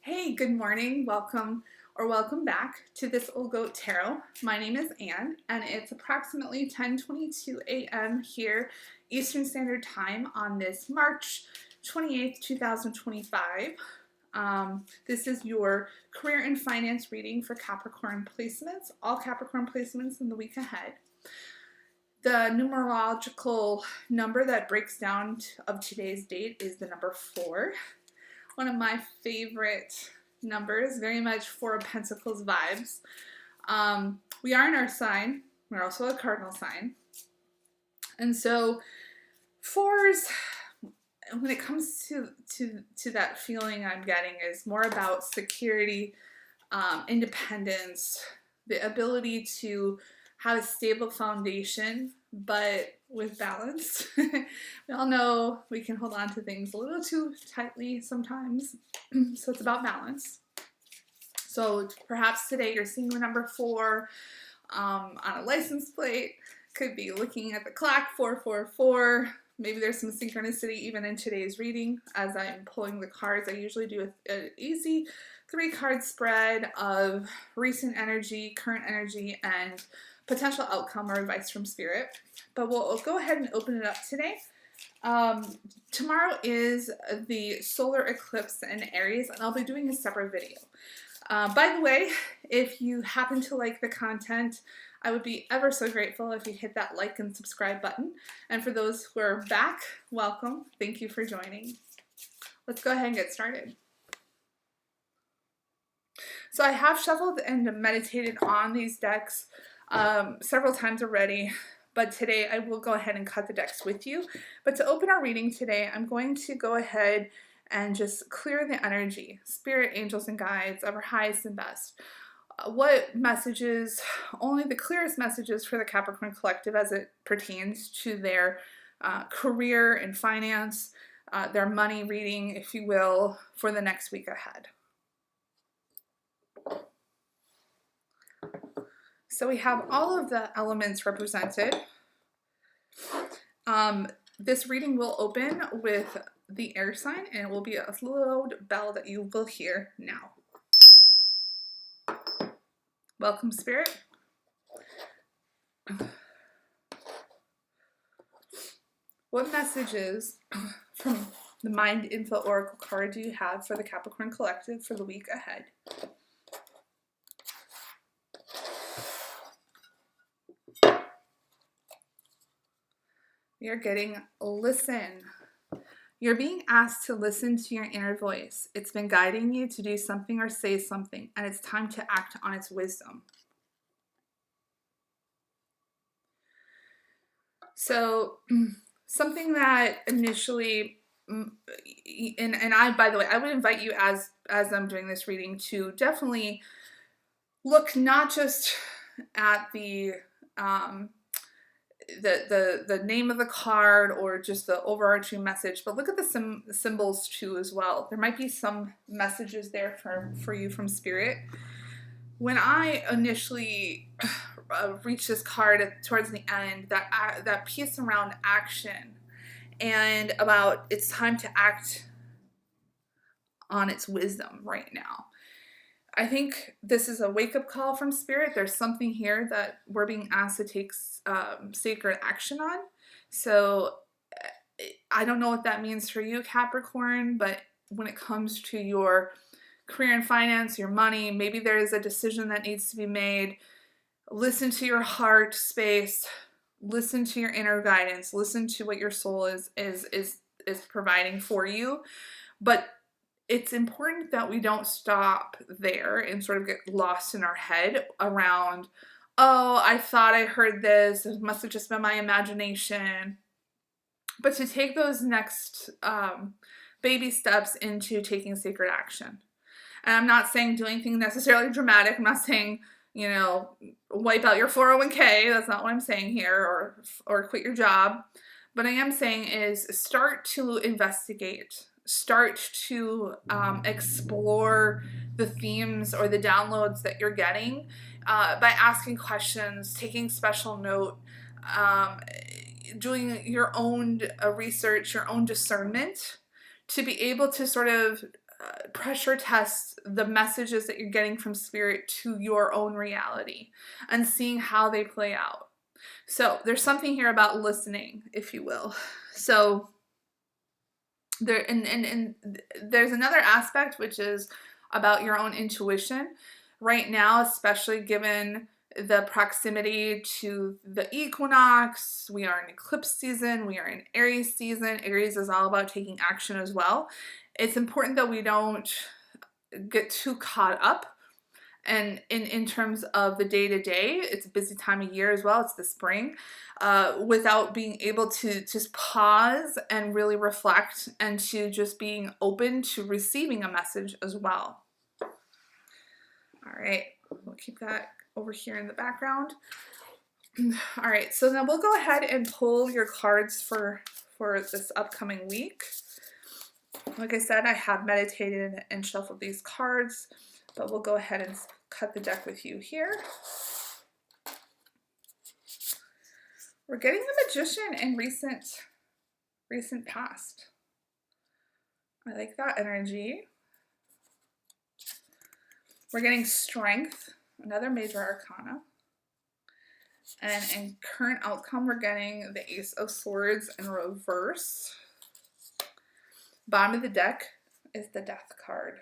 Hey, good morning. Welcome back to this Old Goat Tarot. My name is Anne, and it's approximately 10:22 a.m. here, Eastern Standard Time on this March 28th, 2025. This is your career and finance reading for Capricorn placements, all Capricorn placements in the week ahead. The numerological number that breaks down of today's date is the number 4. One of my favorite numbers, very much Four of Pentacles vibes. We are in our sign. We're also a cardinal sign. And so fours, when it comes to that feeling I'm getting, is more about security, independence, the ability to have a stable foundation, but with balance. We all know we can hold on to things a little too tightly sometimes, so it's about balance. So perhaps today you're seeing the number 4 on a license plate, could be looking at the clock, 444. Maybe there's some synchronicity even in today's reading. As I'm pulling the cards, I usually do an easy 3-card spread of recent energy, current energy, and potential outcome or advice from Spirit. But we'll go ahead and open it up today. Tomorrow is the solar eclipse in Aries, and I'll be doing a separate video. By the way, if you happen to like the content, I would be ever so grateful if you hit that like and subscribe button. And for those who are back, welcome. Thank you for joining. Let's go ahead and get started. So I have shuffled and meditated on these decks several times already, but today I will go ahead and cut the decks with you. But to open our reading today, I'm going to go ahead and just clear the energy, spirit, angels, and guides of our highest and best. What messages, only the clearest messages for the Capricorn collective as it pertains to their career and finance, their money reading, if you will, for the next week ahead. So we have all of the elements represented. This reading will open with the air sign, and it will be a loud bell that you will hear now. Welcome, Spirit. What messages from the Mind Info Oracle card do you have for the Capricorn collective for the week ahead? You're getting listen. You're being asked to listen to your inner voice. It's been guiding you to do something or say something, and it's time to act on its wisdom. So something that initially, and I, by the way, I would invite you as I'm doing this reading to definitely look not just at the name of the card or just the overarching message, but look at the symbols too as well. There might be some messages there for you from Spirit. When I initially reached this card towards the end, that piece around action and about it's time to act on its wisdom right now. I think this is a wake-up call from Spirit. There's something here that we're being asked to take sacred action on. So I don't know what that means for you, Capricorn, but when it comes to your career and finance, your money, maybe there is a decision that needs to be made. Listen to your heart space. Listen to your inner guidance. Listen to what your soul is providing for you. But it's important that we don't stop there and sort of get lost in our head around, oh, I thought I heard this. It must have just been my imagination. But to take those next baby steps into taking sacred action. And I'm not saying do anything necessarily dramatic. I'm not saying, wipe out your 401k. That's not what I'm saying here, or quit your job. But I am saying is start to investigate. Start to explore the themes or the downloads that you're getting by asking questions, taking special note, doing your own research, your own discernment to be able to sort of pressure test the messages that you're getting from spirit to your own reality and seeing how they play out. So there's something here about listening, if you will. So there, and there's another aspect, which is about your own intuition. Right now, especially given the proximity to the equinox, we are in eclipse season, we are in Aries season. Aries is all about taking action as well. It's important that we don't get too caught up. And in terms of the day-to-day, it's a busy time of year as well. It's the spring, without being able to just pause and really reflect, and to just being open to receiving a message as well. All right, we'll keep that over here in the background. All right, so now we'll go ahead and pull your cards for this upcoming week. Like I said, I have meditated and shuffled these cards, but we'll go ahead and cut the deck with you here. We're getting the Magician in recent past. I like that energy. We're getting Strength, another major arcana. And in current outcome, we're getting the Ace of Swords in reverse. Bottom of the deck is the Death card.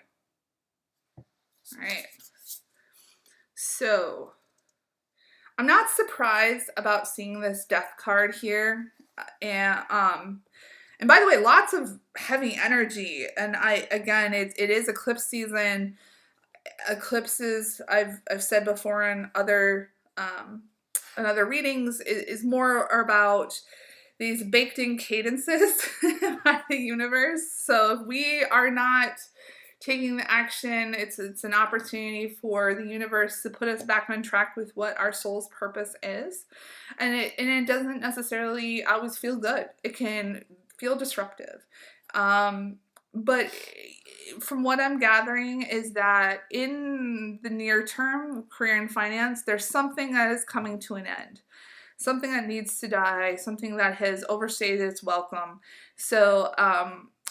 All right. So I'm not surprised about seeing this Death card here. And by the way, lots of heavy energy. And it is eclipse season. Eclipses, I've said before in other readings, is more about these baked in cadences by the universe. So if we are not taking the action, it's an opportunity for the universe to put us back on track with what our soul's purpose is. And it doesn't necessarily always feel good. It can feel disruptive. But from what I'm gathering is that in the near term, career and finance, there's something that is coming to an end. Something that needs to die, something that has overstayed its welcome. So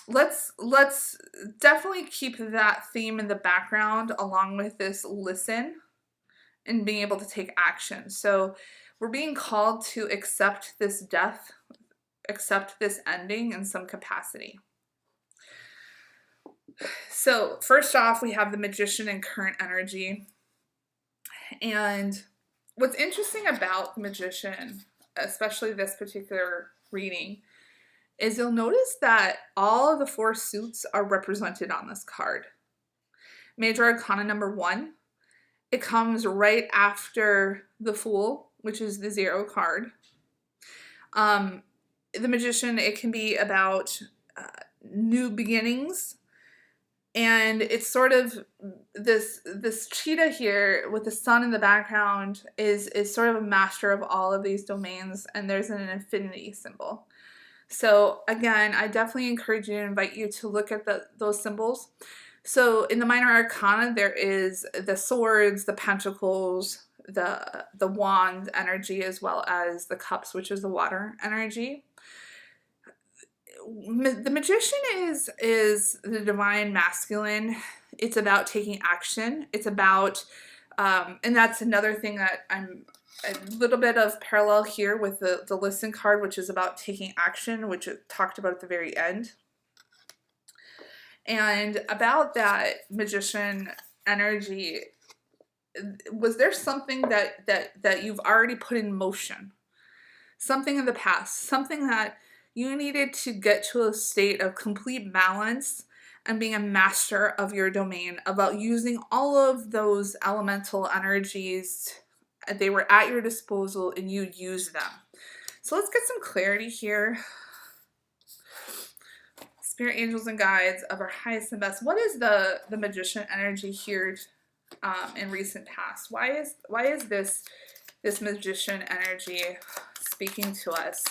let's definitely keep that theme in the background, along with this listen and being able to take action. So we're being called to accept this death, accept this ending in some capacity. So first off, we have the Magician in current energy. And what's interesting about the Magician, especially this particular reading, is you'll notice that all of the 4 suits are represented on this card. Major Arcana number 1, it comes right after the Fool, which is the 0 card. The Magician, it can be about new beginnings. And it's sort of this cheetah here with the sun in the background is sort of a master of all of these domains, and there's an infinity symbol. So again, I definitely encourage you and invite you to look at those symbols. So in the minor arcana, there is the swords, the pentacles, the wand energy, as well as the cups, which is the water energy. The Magician is the divine masculine. It's about taking action. It's about, and that's another thing that I'm a little bit of parallel here with the Listen card, which is about taking action, which it talked about at the very end. And about that Magician energy, was there something that you've already put in motion? Something in the past, something that you needed to get to a state of complete balance and being a master of your domain, about using all of those elemental energies. They were at your disposal and you used them. So let's get some clarity here. Spirit, angels, and guides of our highest and best. What is the Magician energy here in recent past? Why is this Magician energy speaking to us?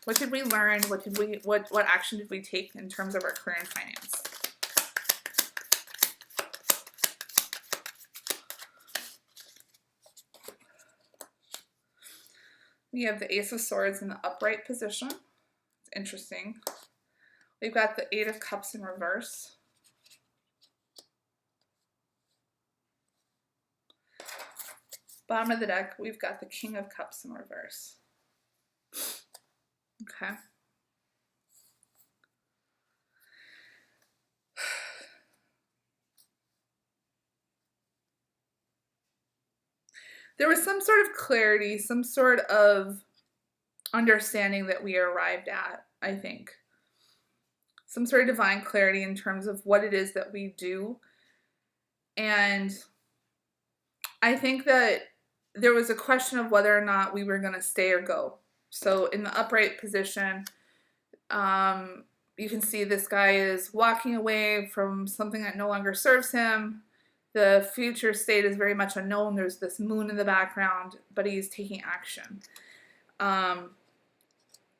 What did we learn? What action did we take in terms of our career and finance? We have the Ace of Swords in the upright position. It's interesting. We've got the 8 of Cups in reverse. Bottom of the deck, we've got the King of Cups in reverse. Okay. There was some sort of clarity, some sort of understanding that we arrived at, I think. Some sort of divine clarity in terms of what it is that we do. And I think that there was a question of whether or not we were going to stay or go. So in the upright position, you can see this guy is walking away from something that no longer serves him. The future state is very much unknown. There's this moon in the background, but he's taking action.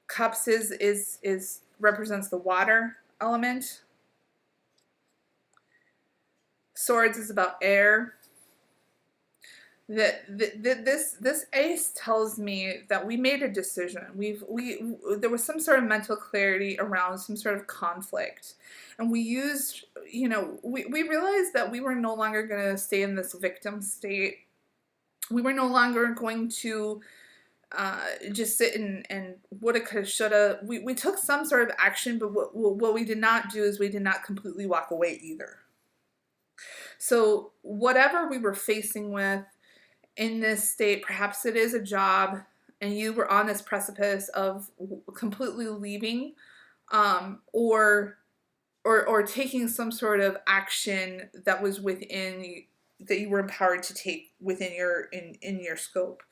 Cups is represents the water element. Swords is about air. This ace tells me that we made a decision. There was some sort of mental clarity around some sort of conflict, and we used, we realized that we were no longer going to stay in this victim state. We were no longer going to just sit and woulda, coulda, shoulda. We took some sort of action, but what we did not do is we did not completely walk away either. So whatever we were facing with in this state, perhaps it is a job and you were on this precipice of completely leaving, or taking some sort of action that was within that you were empowered to take within in your scope,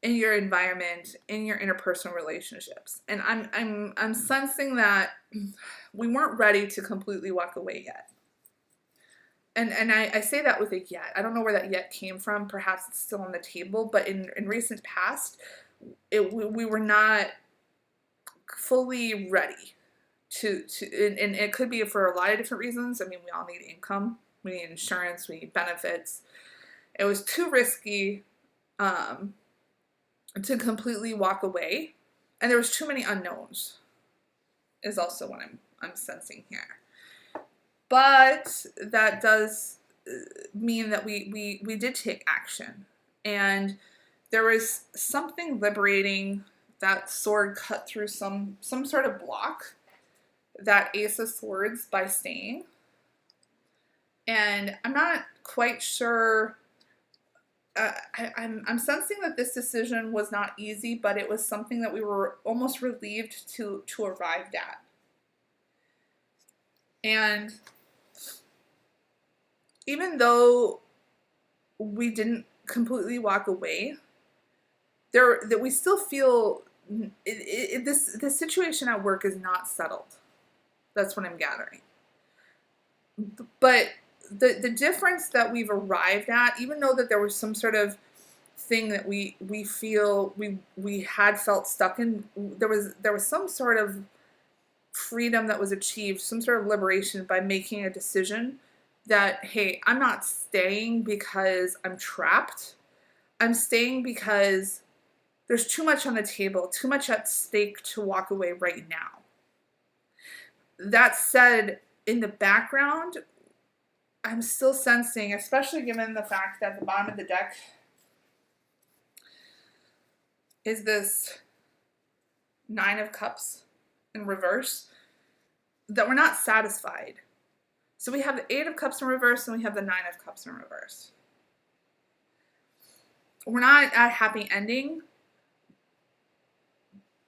in your environment, in your interpersonal relationships. And I'm sensing that we weren't ready to completely walk away yet. And I say that with a yet. I don't know where that yet came from. Perhaps it's still on the table. But in recent past, we were not fully ready and it could be for a lot of different reasons. I mean, we all need income. We need insurance. We need benefits. It was too risky to completely walk away. And there was too many unknowns is also what I'm sensing here. But that does mean that we did take action. And there was something liberating. That sword cut through some sort of block. That Ace of Swords by staying. And I'm not quite sure. I'm sensing that this decision was not easy, but it was something that we were almost relieved to arrive at. And even though we didn't completely walk away, that we still feel this situation at work is not settled. That's what I'm gathering. But the difference that we've arrived at, even though that there was some sort of thing that we feel we had felt stuck in, there was some sort of freedom that was achieved, some sort of liberation by making a decision that, hey, I'm not staying because I'm trapped. I'm staying because there's too much on the table, too much at stake to walk away right now. That said, in the background, I'm still sensing, especially given the fact that the bottom of the deck is this Nine of Cups in reverse, that we're not satisfied. So we have the Eight of Cups in reverse and we have the Nine of Cups in reverse. We're not at a happy ending,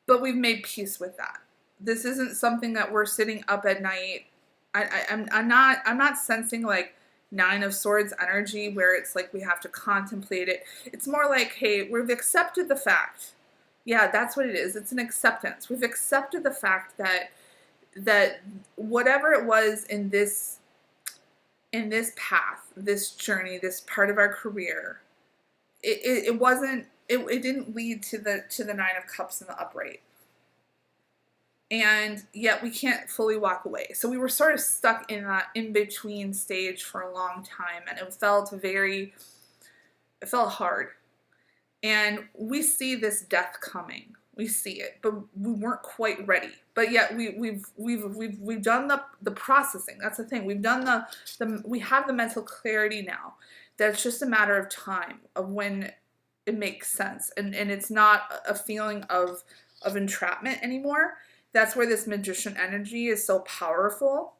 but we've made peace with that. This isn't something that we're sitting up at night. I'm not sensing like Nine of Swords energy where it's like we have to contemplate it. It's more like, hey, we've accepted the fact. Yeah, that's what it is. It's an acceptance. We've accepted the fact that whatever it was in this path, this journey, this part of our career, it didn't lead to the Nine of Cups in the upright. And yet we can't fully walk away. So we were sort of stuck in that in-between stage for a long time, and it felt hard. And we see this death coming. We see it, but we weren't quite ready. But yet we've done the processing. That's the thing. We've done we have the mental clarity now That's just a matter of time of when it makes sense. And it's not a feeling of entrapment anymore. That's where this magician energy is so powerful.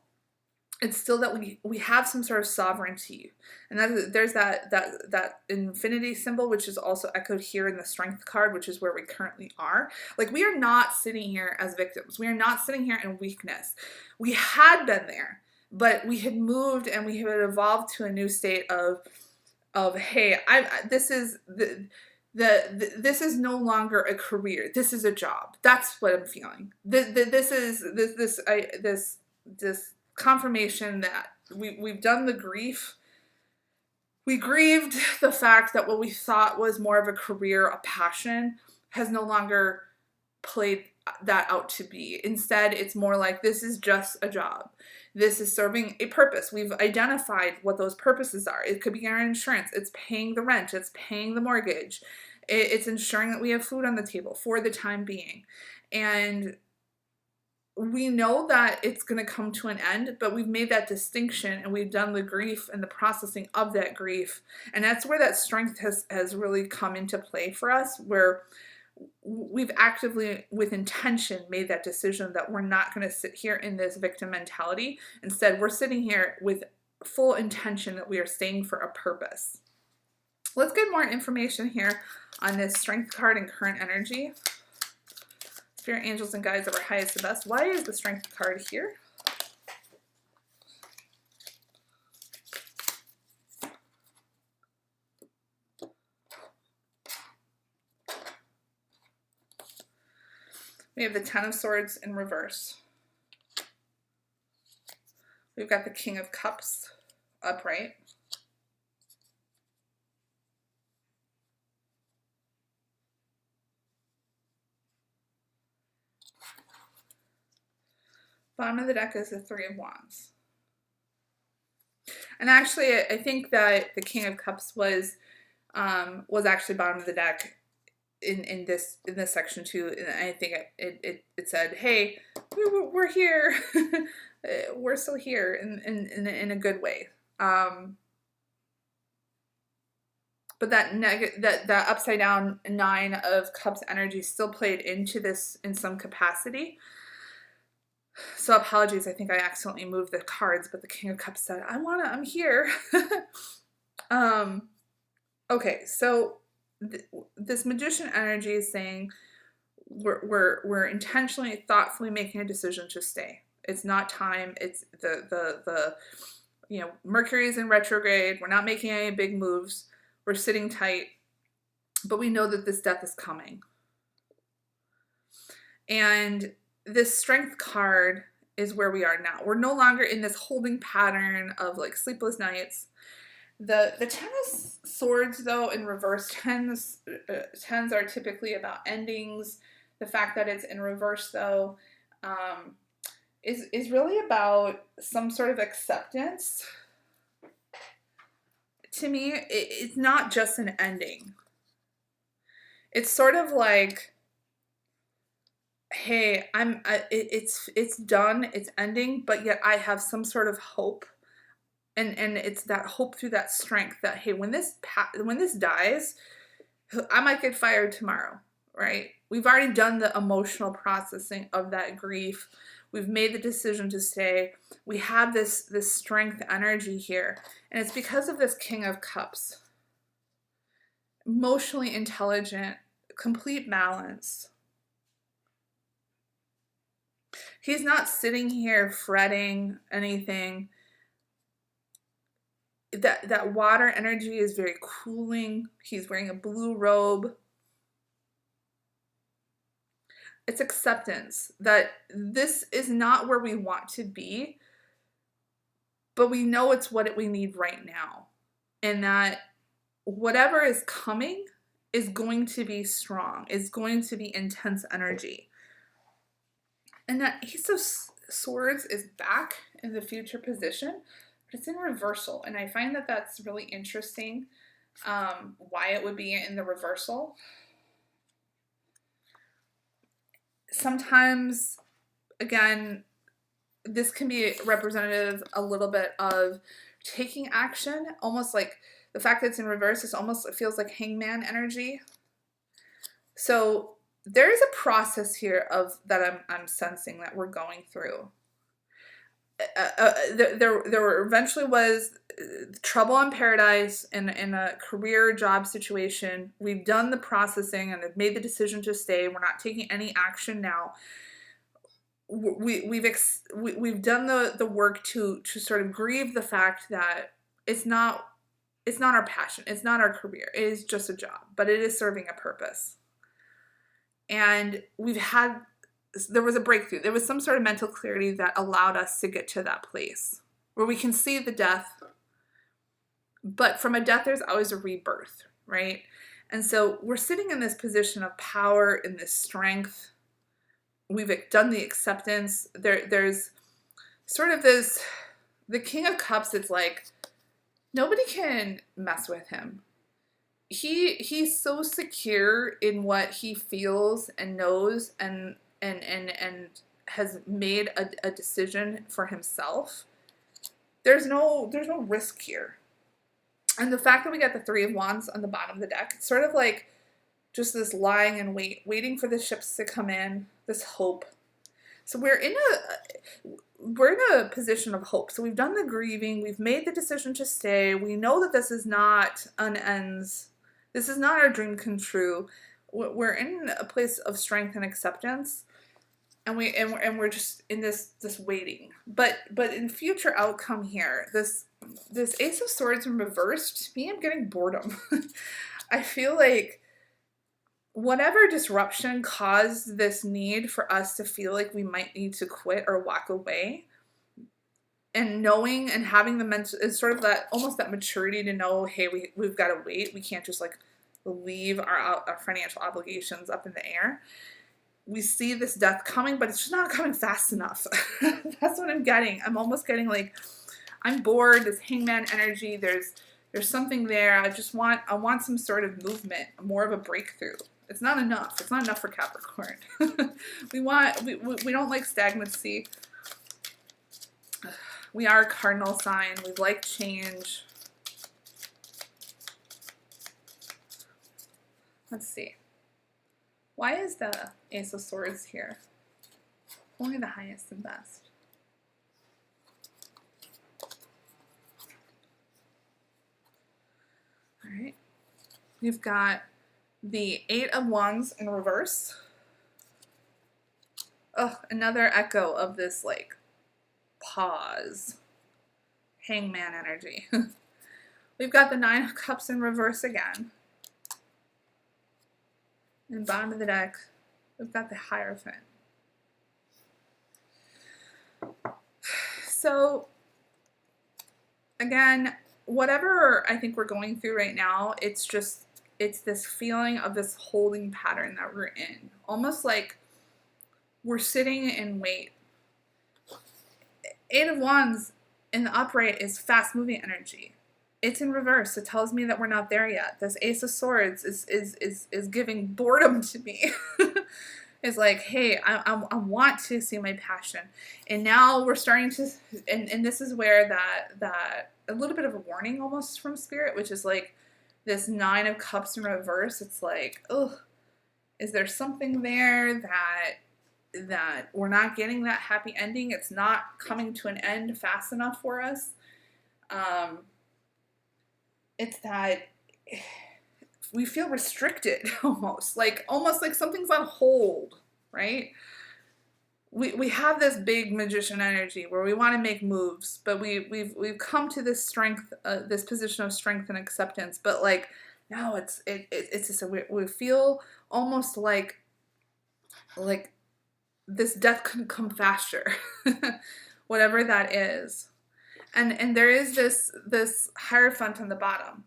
It's still that we have some sort of sovereignty, and there's that infinity symbol, which is also echoed here in the strength card, which is where we currently are. Like, we are not sitting here as victims. We are not sitting here in weakness. We had been there, but we had moved and we had evolved to a new state of hey, this is this is no longer a career. This is a job. That's what I'm feeling. This confirmation that we've done the grief. We grieved the fact that what we thought was more of a career, a passion, has no longer played that out to be. Instead, it's more like, this is just a job. This is serving a purpose. We've identified what those purposes are. It could be our insurance. It's paying the rent. It's paying the mortgage. It's ensuring that we have food on the table for the time being. And we know that it's going to come to an end, but we've made that distinction and we've done the grief and the processing of that grief. And that's where that strength has really come into play for us, where we've actively, with intention, made that decision that we're not going to sit here in this victim mentality. Instead, we're sitting here with full intention that we are staying for a purpose. Let's get more information here on this strength card and current energy. Spirit, angels, and guides of our highest and best. Why is the strength card here? We have the Ten of Swords in reverse. We've got the King of Cups upright. Bottom of the deck is the Three of Wands. And actually, I think that the King of Cups was actually bottom of the deck in this section too. And I think it said, hey, we're here. We're still here in a good way. But that upside down Nine of Cups energy still played into this in some capacity. So apologies, I think I accidentally moved the cards, but the King of Cups said, I'm here. Okay, so this magician energy is saying we're intentionally, thoughtfully making a decision to stay. It's not time. It's the Mercury is in retrograde. We're not making any big moves. We're sitting tight, but we know that this death is coming. And this strength card is where we are now. We're no longer in this holding pattern of like sleepless nights. The Ten of Swords, though, in reverse, tens are typically about endings. The fact that it's in reverse, though, is really about some sort of acceptance. To me, it's not just an ending. It's sort of like, hey, it's done, it's ending, but yet I have some sort of hope, and it's that hope through that strength that, hey, when this dies, I might get fired tomorrow, right? We've already done the emotional processing of that grief. We've made the decision to stay. We have this strength energy here, and it's because of this King of Cups. Emotionally intelligent, complete balance. He's not sitting here fretting anything. That water energy is very cooling. He's wearing a blue robe. It's acceptance that this is not where we want to be, but we know it's what we need right now. And that whatever is coming is going to be strong, is going to be intense energy. And that Ace of Swords is back in the future position, but it's in reversal. And I find that that's really interesting, why it would be in the reversal. Sometimes, again, this can be representative a little bit of taking action, almost like The fact that it's in reverse, it feels like hangman energy. So there is a process here that I'm sensing that we're going through. There eventually was trouble in paradise in a career job situation. We've done the processing and have made the decision to stay. We're not taking any action now. We've done the work to sort of grieve the fact that it's not our passion, it's not our career, it is just a job, but it is serving a purpose. And there was a breakthrough. There was some sort of mental clarity that allowed us to get to that place where we can see the death, but from a death there's always a rebirth, right? And so we're sitting in this position of power, in this strength. We've done the acceptance. There's sort of this, the King of Cups, it's like nobody can mess with him. He's so secure in what he feels and knows and has made a decision for himself. There's no risk here. And the fact that we got the Three of Wands on the bottom of the deck, it's sort of like just this lying in wait, waiting for the ships to come in, this hope. So we're in a position of hope. So we've done the grieving, we've made the decision to stay. We know that this is not an ends. This is not our dream come true. We're in a place of strength and acceptance, and we're just in this waiting. But in future outcome here, this Ace of Swords in reverse, to me, I'm getting boredom. I feel like whatever disruption caused this need for us to feel like we might need to quit or walk away, and knowing and having the mental, it's sort of that, almost that maturity to know, hey, we've got to wait. We can't just like leave our financial obligations up in the air. We see this death coming, but it's just not coming fast enough. That's what I'm getting. I'm almost getting like, I'm bored, this hangman energy. There's something there. I want some sort of movement, more of a breakthrough. It's not enough. It's not enough for Capricorn. we don't like stagnancy. We are a cardinal sign. We like change. Let's see. Why is the Ace of Swords here? Only the highest and best. All right. We've got the Eight of Wands in reverse. Ugh, another echo of this like pause. Hangman energy. We've got the Nine of Cups in reverse again. And bottom of the deck, we've got the Hierophant. So, again, whatever I think we're going through right now, it's this feeling of this holding pattern that we're in. Almost like we're sitting in wait. Eight of Wands in the upright is fast moving energy. It's in reverse. It tells me that we're not there yet. This Ace of Swords is giving boredom to me. It's like, hey, I want to see my passion. And now we're starting to, and this is where that a little bit of a warning almost from Spirit, which is like this Nine of Cups in reverse. It's like, ugh, is there something there that we're not getting that happy ending? It's not coming to an end fast enough for us. It's that we feel restricted almost like something's on hold, right? We have this big magician energy where we want to make moves, but we've come to this strength, this position of strength and acceptance. But like now it's just we feel almost like this death couldn't come faster, whatever that is. And there is this Hierophant on the bottom,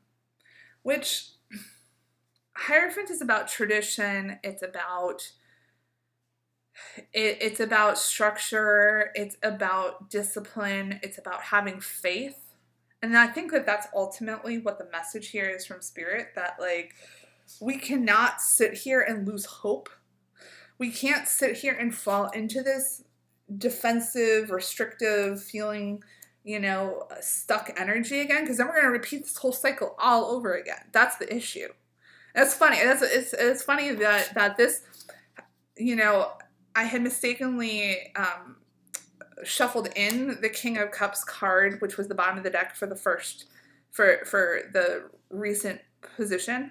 which Hierophant is about tradition. It's about structure. It's about discipline. It's about having faith. And I think that's ultimately what the message here is from Spirit, that like we cannot sit here and lose hope. We can't sit here and fall into this defensive, restrictive feeling stuck energy again, because then we're going to repeat this whole cycle all over again. That's the issue. That's funny. It's funny that this, I had mistakenly shuffled in the King of Cups card, which was the bottom of the deck for the recent position,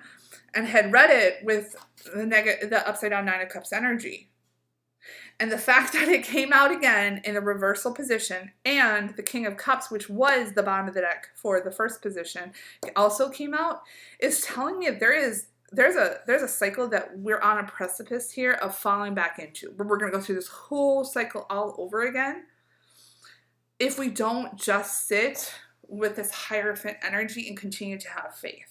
and had read it with the upside down Nine of Cups energy. And the fact that it came out again in a reversal position, and the King of Cups, which was the bottom of the deck for the first position, also came out, is telling me there's a cycle that we're on a precipice here of falling back into. We're going to go through this whole cycle all over again if we don't just sit with this Hierophant energy and continue to have faith.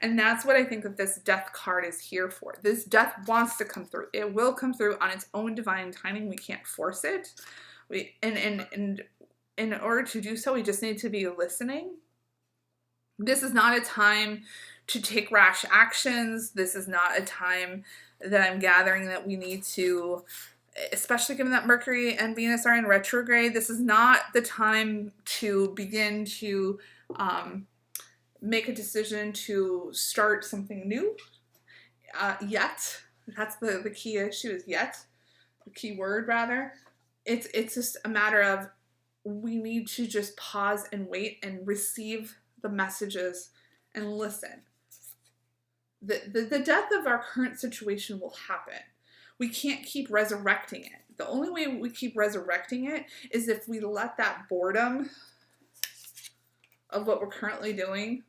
And that's what I think that this death card is here for. This death wants to come through. It will come through on its own divine timing. We can't force it. And in order to do so, we just need to be listening. This is not a time to take rash actions. This is not a time that I'm gathering that we need to, especially given that Mercury and Venus are in retrograde, this is not the time to begin to make a decision to start something new yet. That's the key issue, is yet. The key word, rather. It's just a matter of we need to just pause and wait and receive the messages and listen. The death of our current situation will happen. We can't keep resurrecting it. The only way we keep resurrecting it is if we let that boredom of what we're currently doing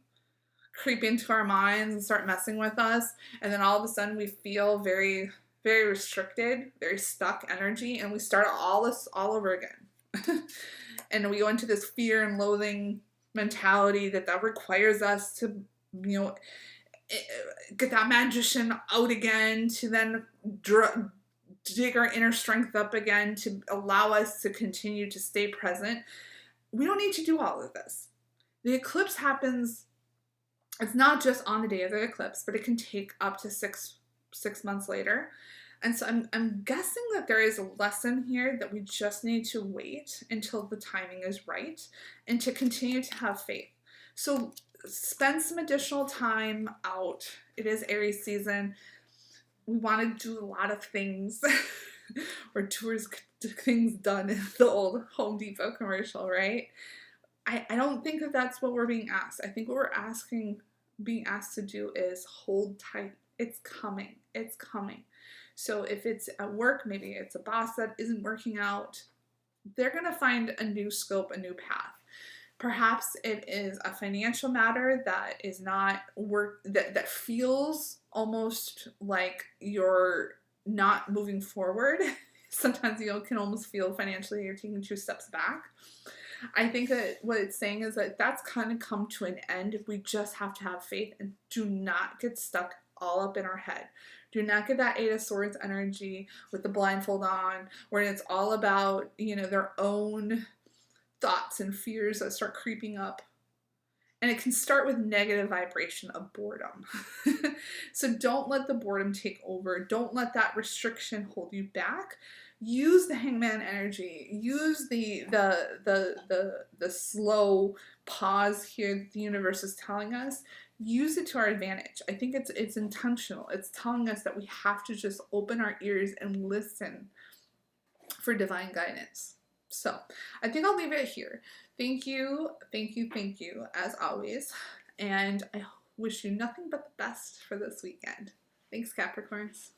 creep into our minds and start messing with us, and then all of a sudden we feel very, very restricted, very stuck energy, and we start all over again. And we go into this fear and loathing mentality that requires us to, get that magician out again, to then dig our inner strength up again to allow us to continue to stay present. We don't need to do all of this. The eclipse happens. It's not just on the day of the eclipse, but it can take up to six months later. And so I'm guessing that there is a lesson here that we just need to wait until the timing is right and to continue to have faith. So spend some additional time out. It is Aries season. We want to do a lot of things. Or tours, things done in the old Home Depot commercial, right? I don't think that that's what we're being asked. I think what we're being asked to do is hold tight. It's coming. It's coming. So if it's at work, maybe it's a boss that isn't working out, they're going to find a new scope, a new path. Perhaps it is a financial matter that is not that feels almost like you're not moving forward. Sometimes you can almost feel financially you're taking 2 steps back. I think that what it's saying is that that's kind of come to an end if we just have to have faith and do not get stuck all up in our head. Do not get that 8 of Swords energy with the blindfold on, where it's all about, their own thoughts and fears that start creeping up. And it can start with negative vibration of boredom. So don't let the boredom take over. Don't let that restriction hold you back. Use the Hangman energy. Use the slow pause here that the universe is telling us. Use it to our advantage. I think it's intentional. It's telling us that we have to just open our ears and listen for divine guidance. So I think I'll leave it here. Thank you, as always. And I wish you nothing but the best for this weekend. Thanks, Capricorns.